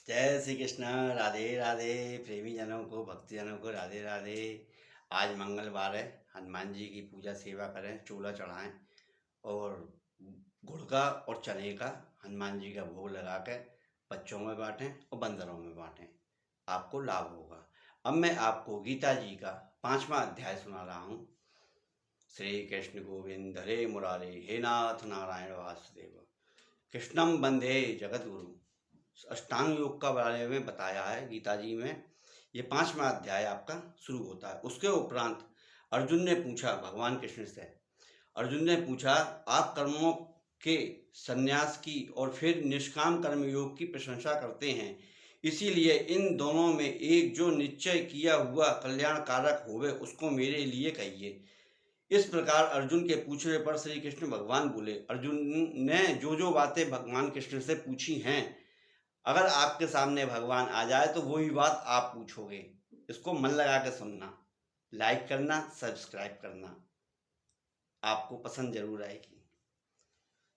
जय श्री कृष्ण। राधे राधे। प्रेमी जनों को, भक्तजनों को राधे राधे। आज मंगलवार है। हनुमान जी की पूजा सेवा करें, चूल्हा चढ़ाएं और गुड़ का और चने का हनुमान जी का भोग लगा के बच्चों में बांटें और बंदरों में बांटें। आपको लाभ होगा। अब मैं आपको गीता जी का 5वां अध्याय सुना रहा हूँ। श्री कृष्ण गोविंद हरे मुरारे, हे नाथ नारायण वासुदेव, कृष्णम वंदे जगत गुरु। अष्टांग योग का बारे में बताया है गीता जी में। ये 5वां अध्याय आपका शुरू होता है। उसके उपरांत अर्जुन ने पूछा भगवान कृष्ण से, अर्जुन ने पूछा, आप कर्मों के संन्यास की और फिर निष्काम कर्म योग की प्रशंसा करते हैं, इसीलिए इन दोनों में एक जो निश्चय किया हुआ कल्याणकारक होवे उसको मेरे लिए कहिए। इस प्रकार अर्जुन के पूछने पर श्री कृष्ण भगवान बोले। अर्जुन ने जो जो बातें भगवान कृष्ण से पूछी हैं, अगर आपके सामने भगवान आ जाए तो वही बात आप पूछोगे। इसको मन लगा के सुनना, लाइक करना, सब्सक्राइब करना, आपको पसंद जरूर आएगी।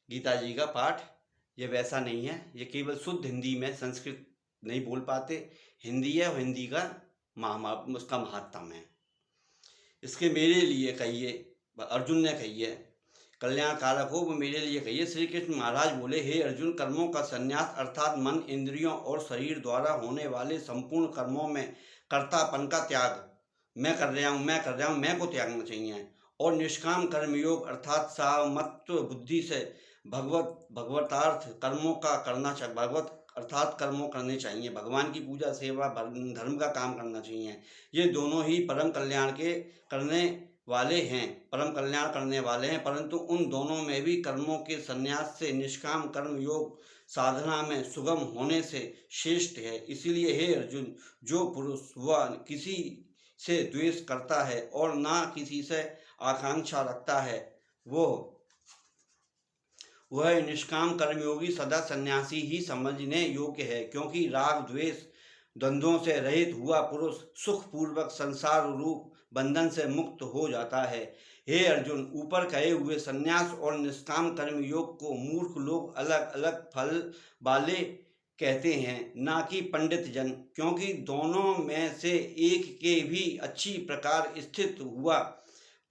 गीता जी का पाठ ये वैसा नहीं है, ये केवल शुद्ध हिंदी में, संस्कृत नहीं बोल पाते, हिंदी है, हिंदी का उसका महात्म है। इसके मेरे लिए कहिए, अर्जुन ने कहिए, कल्याणकारक हो वो मेरे लिए कहिए। श्री कृष्ण महाराज बोले, हे अर्जुन, कर्मों का संन्यास अर्थात मन, इंद्रियों और शरीर द्वारा होने वाले संपूर्ण कर्मों में कर्तापन का त्याग, मैं कर रहा हूँ, मैं को त्यागना चाहिए। और निष्काम कर्मयोग अर्थात सामत्व बुद्धि से भगवतार्थ कर्मों का करना चाहिए। भगवत अर्थात कर्मों करने चाहिए, भगवान की पूजा, सेवा, धर्म का काम करना चाहिए। ये दोनों ही परम कल्याण के करने वाले हैं, परम कल्याण करने वाले हैं, परंतु उन दोनों में भी कर्मों के संन्यास से निष्काम कर्म योग साधना में सुगम होने से श्रेष्ठ है। इसीलिए हे अर्जुन, जो पुरुष वह किसी से द्वेष करता है और ना किसी से आकांक्षा रखता है, वह निष्काम कर्मयोगी सदा सन्यासी ही समझने योग्य है, क्योंकि राग द्वेष द्वंद्वों से रहित हुआ पुरुष सुख पूर्वक संसार रूप बंधन से मुक्त हो जाता है। हे अर्जुन, ऊपर कहे हुए संन्यास और निष्काम कर्म योग को मूर्ख लोग अलग अलग फल वाले कहते हैं, ना कि पंडित जन, क्योंकि दोनों में से एक के भी अच्छी प्रकार स्थित हुआ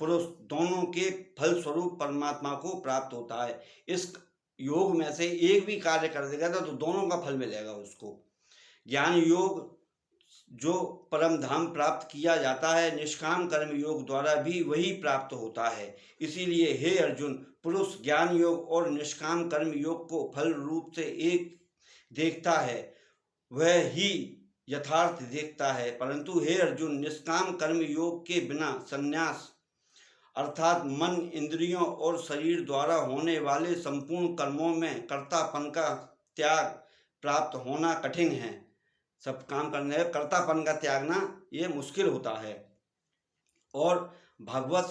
पुरुष दोनों के फल स्वरूप परमात्मा को प्राप्त होता है। इस योग में से एक भी कार्य कर देगा तो दोनों का फल मिलेगा उसको। ज्ञान योग जो परम धाम प्राप्त किया जाता है, निष्काम कर्म योग द्वारा भी वही प्राप्त होता है। इसीलिए हे अर्जुन, पुरुष ज्ञान योग और निष्काम कर्म योग को फल रूप से एक देखता है, वह ही यथार्थ देखता है। परंतु हे अर्जुन, निष्काम कर्म योग के बिना संन्यास अर्थात मन, इंद्रियों और शरीर द्वारा होने वाले संपूर्ण कर्मों में कर्तापन का त्याग प्राप्त होना कठिन है। सब काम करने में कर्तापन का त्यागना ये मुश्किल होता है, और भगवत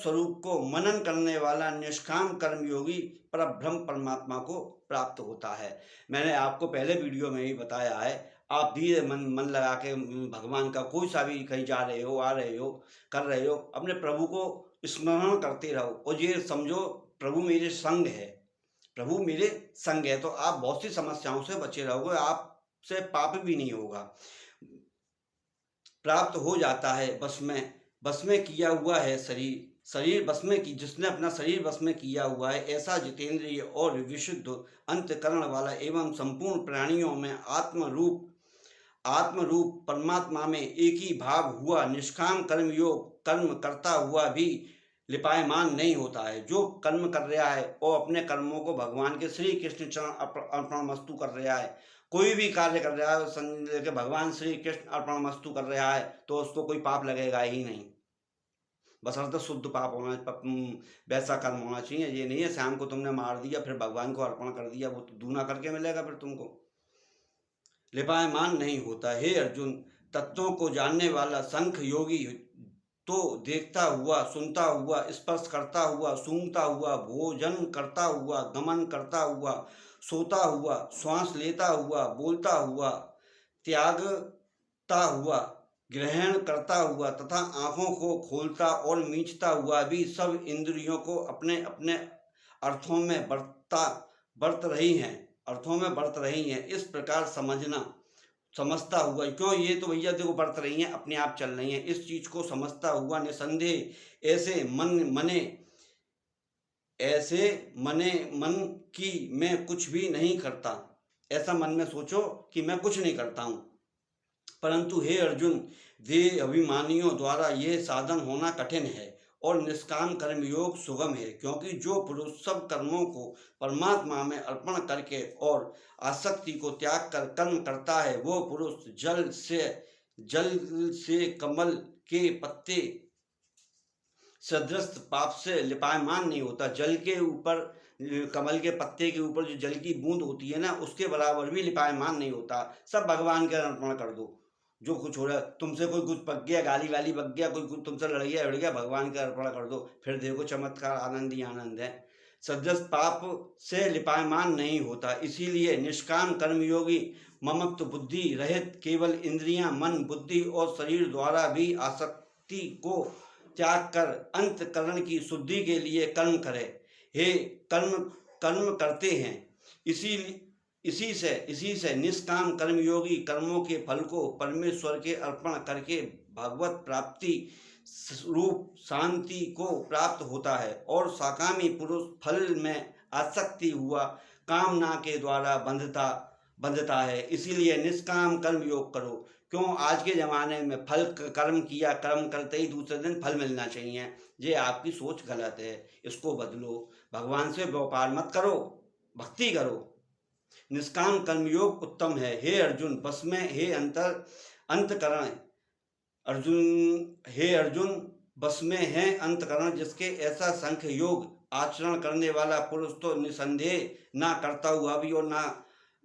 स्वरूप को मनन करने वाला निष्काम कर्मयोगी परब्रह्म परमात्मा को प्राप्त होता है। मैंने आपको पहले वीडियो में ही बताया है, आप भी मन लगा के भगवान का कोई सा भी, कहीं जा रहे हो, आ रहे हो, कर रहे हो, अपने प्रभु को स्मरण करते रहो और ये समझो प्रभु मेरे संग है, प्रभु मेरे संग है, तो आप बहुत सी समस्याओं से बचे रहोगे, आपसे पाप भी नहीं होगा, प्राप्त हो जाता है। बस में किया हुआ है शरीर बस में की, जिसने अपना शरीर बस में किया हुआ है, ऐसा जितेंद्रिय और विशुद्ध अंतकरण वाला एवं संपूर्ण प्राणियों में आत्म रूप परमात्मा में एक ही भाव हुआ निष्काम कर्म योग कर्म करता हुआ भी लिपायमान नहीं होता है। जो कर्म कर रहा है और अपने कर्मों को भगवान के श्री कृष्ण चरण अर्पण मस्तु कर रहा है, कोई भी कार्य कर रहा है भगवान श्री कृष्ण अर्पण मस्तु कर रहा है, तो उसको कोई पाप लगेगा ही नहीं। बशर्ते शुद्ध पाप होना, वैसा कर्म होना चाहिए। ये नहीं है शाम को तुमने मार दिया फिर भगवान को अर्पण कर दिया, वो तो दूना करके मिलेगा, फिर तुमको लिपायमान नहीं होता। हे अर्जुन, तत्वों को जानने वाला संख योगी तो देखता हुआ, सुनता हुआ, स्पर्श करता हुआ, सूंघता हुआ, भोजन करता हुआ, गमन करता हुआ, सोता हुआ, श्वास लेता हुआ, बोलता हुआ, त्यागता हुआ, ग्रहण करता हुआ तथा आँखों को खोलता और मींचता हुआ भी सब इंद्रियों को अपने अपने अर्थों में बरत रही हैं। अर्थों में बरत रही हैं। इस प्रकार समझता हुआ, क्यों ये तो भैया देखो बरत रही हैं, अपने आप चल रही हैं, इस चीज को समझता हुआ निसंदेह ऐसे मन की मैं कुछ भी नहीं करता। ऐसा मन में सोचो कि मैं कुछ नहीं करता हूँ। परंतु हे अर्जुन, देह अभिमानियों द्वारा यह साधन होना कठिन है और निष्काम कर्मयोग सुगम है, क्योंकि जो पुरुष सब कर्मों को परमात्मा में अर्पण करके और आसक्ति को त्याग कर कर्म करता है, वो पुरुष जल से कमल के पत्ते सदृश पाप से लिपायमान नहीं होता। जल के ऊपर, कमल के पत्ते के ऊपर जो जल की बूंद होती है ना, उसके बराबर भी लिपायमान नहीं होता। सब भगवान के अर्पण कर दो। जो कुछ हो रहा है, तुमसे कोई कुछ पक गया, गाली वाली बक गया, कोई कुछ तुमसे लड़ गया उड़ गया, भगवान के अर्पण कर दो, फिर देखो चमत्कार, आनंद ही आनंद है। सदृश पाप से लिपायमान नहीं होता। इसीलिए निष्काम कर्मयोगी ममत्व बुद्धि रहित केवल इंद्रियां, मन, बुद्धि और शरीर द्वारा भी आसक्ति को त्याग कर अंतःकरण की शुद्धि के लिए कर्म करे। हे कर्म करते हैं, इसी से निष्काम कर्मयोगी कर्मों के फल को परमेश्वर के अर्पण करके भगवत प्राप्ति रूप शांति को प्राप्त होता है। और साकामी पुरुष फल में आसक्ति हुआ कामना के द्वारा बंधता है। इसीलिए निष्काम कर्म योग करो। क्यों आज के ज़माने में फल कर्म किया, कर्म करते ही दूसरे दिन फल मिलना चाहिए, ये आपकी सोच गलत है, इसको बदलो। भगवान से व्यापार मत करो, भक्ति करो। निष्काम कर्मयोग उत्तम है। हे अर्जुन, बस में अंतकरण हे अर्जुन, बस में है अंतकरण जिसके ऐसा संख्य योग आचरण करने वाला पुरुष तो निसंदेह ना करता हुआ भी और ना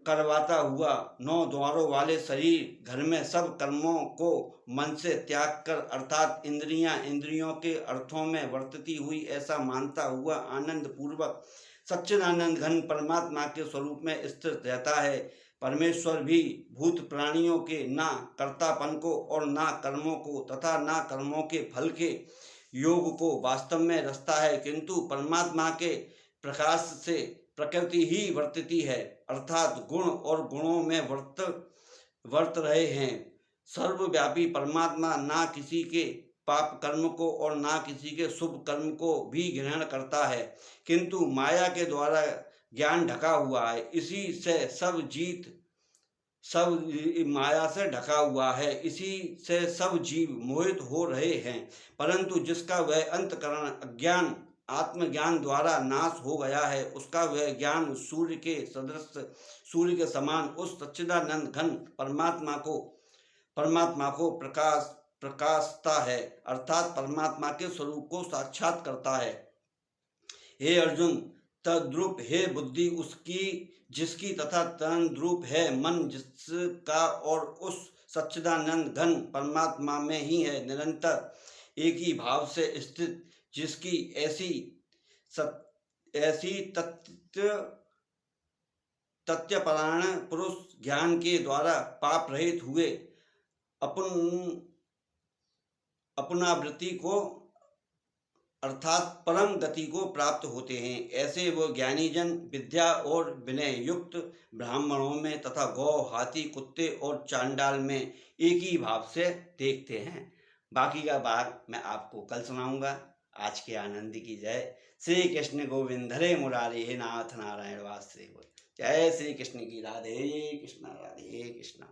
करवाता हुआ 9 द्वारों वाले शरीर घर में सब कर्मों को मन से त्याग कर, अर्थात इंद्रियों के अर्थों में वर्तती हुई ऐसा मानता हुआ आनंद पूर्वक सच्चिदानंद घन परमात्मा के स्वरूप में स्थित रहता है। परमेश्वर भी भूत प्राणियों के ना कर्तापन को और ना कर्मों को तथा ना कर्मों के फल के योग को वास्तव में रचता है, किंतु परमात्मा के प्रकाश से प्रकृति ही वर्तती है, अर्थात गुण और गुणों में वर्त रहे हैं। सर्वव्यापी परमात्मा ना किसी के पाप कर्म को और ना किसी के शुभ कर्म को भी ग्रहण करता है, किंतु माया के द्वारा ज्ञान ढका हुआ है। इसी से माया से ढका हुआ है, इसी से सब जीव मोहित हो रहे हैं। परंतु जिसका वह अंतकरण अज्ञान आत्मज्ञान द्वारा नाश हो गया है, उसका वह ज्ञान सूर्य के सदृश, सूर्य के समान उस सच्चिदानंद घन परमात्मा को प्रकाशता है, अर्थात परमात्मा के स्वरूप को साक्षात करता है। हे अर्जुन, तद्रूप हे बुद्धि उसकी जिसकी तथा तद्रूप है मन जिसका, और उस सच्चिदानंद घन परमात्मा में ही है निरंतर एक ही भाव से स्थित, जिसकी ऐसी तथ्यपरायण पुरुष ज्ञान के द्वारा पाप रहित हुए अपनावृत्ति को अर्थात परम गति को प्राप्त होते हैं। ऐसे वो ज्ञानी जन विद्या और विनय युक्त ब्राह्मणों में तथा गौ, हाथी, कुत्ते और चांडाल में एक ही भाव से देखते हैं। बाकी का भाग मैं आपको कल सुनाऊंगा। आज के आनंद की जय। श्री कृष्ण गोविंद हरे मुरारी, हे नाथ नारायण वासुदेव। जय श्री कृष्ण की। राधे कृष्णा, राधे कृष्णा।